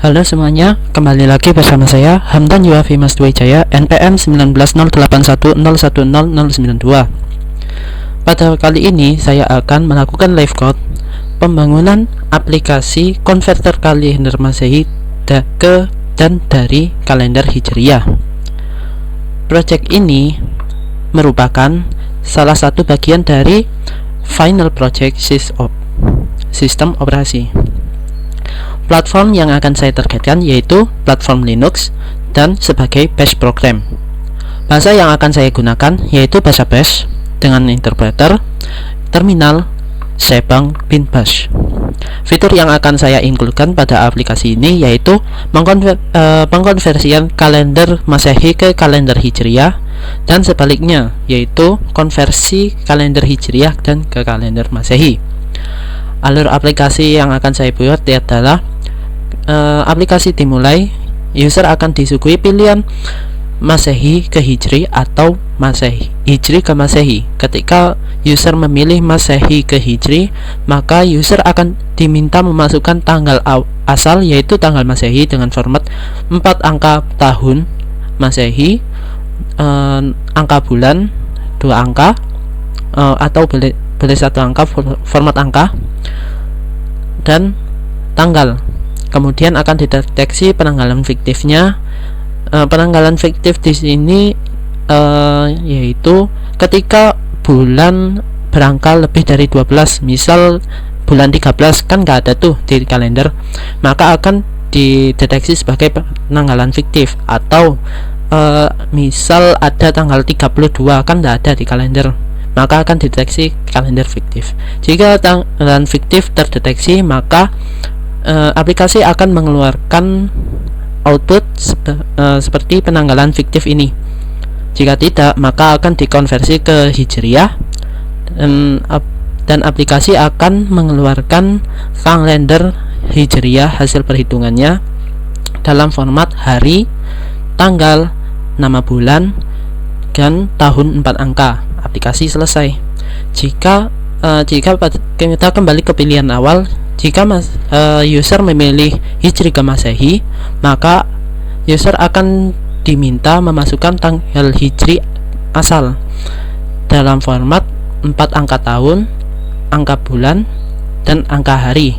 Halo semuanya, kembali lagi bersama saya Hamdan Yuafi Mas Dwijaya, NPM 190810100092. Pada kali ini saya akan melakukan live code pembangunan aplikasi konverter kalender Masehi ke dan dari kalender Hijriah. Project ini merupakan salah satu bagian dari final project sistem operasi. Platform yang akan saya targetkan yaitu platform Linux dan sebagai bash program. Bahasa yang akan saya gunakan yaitu bahasa bash dengan interpreter, terminal, Shebang bin bash. Fitur yang akan saya includekan pada aplikasi ini yaitu pengkonversian kalender Masehi ke kalender Hijriah dan sebaliknya, yaitu konversi kalender Hijriah dan ke kalender Masehi. Alur aplikasi yang akan saya buat adalah aplikasi dimulai, user akan disuguhi pilihan Masehi ke Hijri atau Hijri ke Masehi. Ketika user memilih Masehi ke Hijri, maka user akan diminta memasukkan tanggal asal yaitu tanggal Masehi dengan format 4 angka tahun Masehi, angka bulan 2 angka, atau boleh 1 angka format angka, dan tanggal. Kemudian akan dideteksi penanggalan fiktifnya. Penanggalan fiktif di sini yaitu ketika bulan berangka lebih dari 12, misal bulan 13 kan nggak ada tuh di kalender, maka akan dideteksi sebagai penanggalan fiktif. Atau misal ada tanggal 32 kan nggak ada di kalender, maka akan dideteksi kalender fiktif. Jika tanggalan fiktif terdeteksi, maka aplikasi akan mengeluarkan output seperti penanggalan fiktif ini. Jika tidak, maka akan dikonversi ke Hijriah dan aplikasi akan mengeluarkan kalender Hijriah hasil perhitungannya dalam format hari, tanggal, nama bulan, dan tahun 4 angka. Aplikasi selesai. Jika kita kembali ke pilihan awal, jika user memilih Hijri ke Masehi, maka user akan diminta memasukkan tanggal Hijri asal dalam format 4 angka tahun, angka bulan, dan angka hari.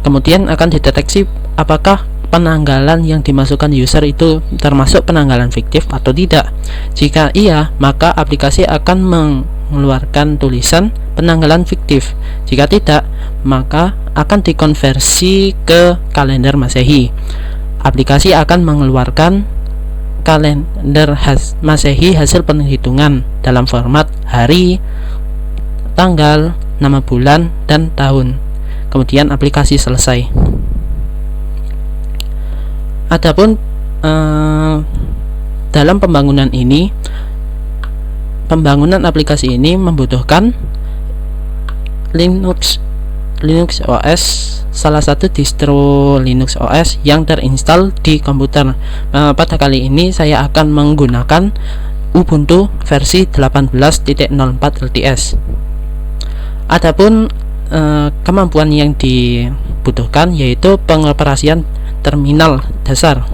Kemudian akan dideteksi apakah penanggalan yang dimasukkan user itu termasuk penanggalan fiktif atau tidak. Jika iya, maka aplikasi akan mengeluarkan tulisan penanggalan fiktif. Jika tidak, maka akan dikonversi ke kalender Masehi. Aplikasi akan mengeluarkan kalender Masehi hasil penghitungan dalam format hari, tanggal, nama bulan, dan tahun. Kemudian aplikasi selesai. Adapun dalam pembangunan aplikasi ini membutuhkan Linux OS, salah satu distro Linux OS yang terinstall di komputer. Pada kali ini saya akan menggunakan Ubuntu versi 18.04 LTS. Adapun kemampuan yang dibutuhkan yaitu pengoperasian terminal dasar,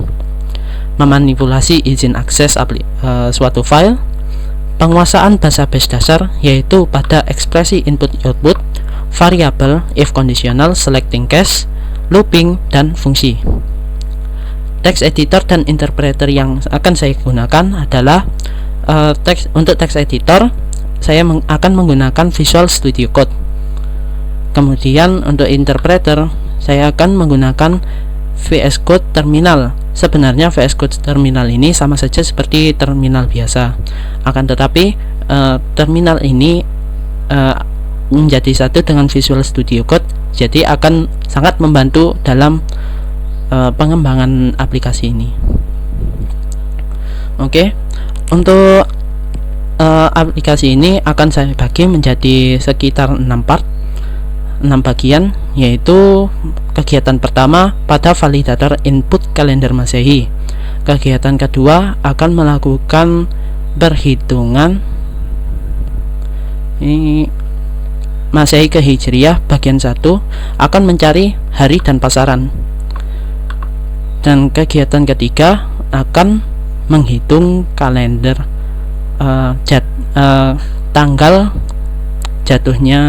memanipulasi izin akses suatu file, penguasaan bahasa bash dasar yaitu pada ekspresi input-output, variabel, if conditional, selecting case, looping, dan fungsi. Text editor dan interpreter yang akan saya gunakan adalah untuk text editor saya akan menggunakan Visual Studio Code. Kemudian untuk interpreter saya akan menggunakan VS Code Terminal. Sebenarnya VS Code Terminal ini sama saja seperti terminal biasa, akan tetapi terminal ini menjadi satu dengan Visual Studio Code, jadi akan sangat membantu dalam pengembangan aplikasi ini. Oke, untuk aplikasi ini akan saya bagi menjadi sekitar 6 bagian, yaitu kegiatan pertama pada validator input kalender Masehi. Kegiatan kedua akan melakukan perhitungan Masehi ke Hijriah bagian 1, akan mencari hari dan pasaran. Dan kegiatan ketiga akan menghitung kalender tanggal jatuhnya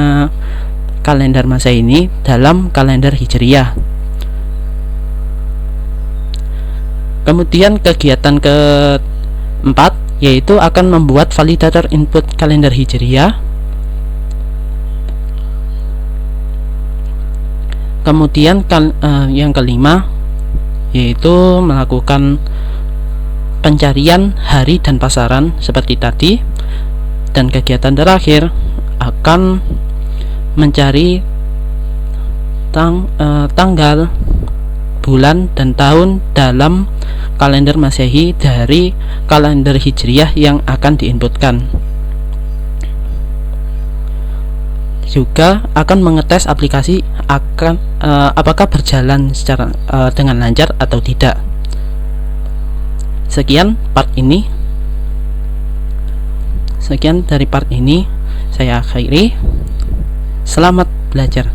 kalender Masehi ini dalam kalender Hijriah. Kemudian kegiatan keempat yaitu akan membuat validator input kalender Hijriah. Kemudian yang kelima yaitu melakukan pencarian hari dan pasaran seperti tadi. Dan kegiatan terakhir akan mencari tanggal, bulan, dan tahun dalam kalender Masehi dari kalender Hijriah yang akan diinputkan. Juga akan mengetes aplikasi apakah berjalan secara dengan lancar atau tidak. Sekian dari part ini saya akhiri. Selamat belajar.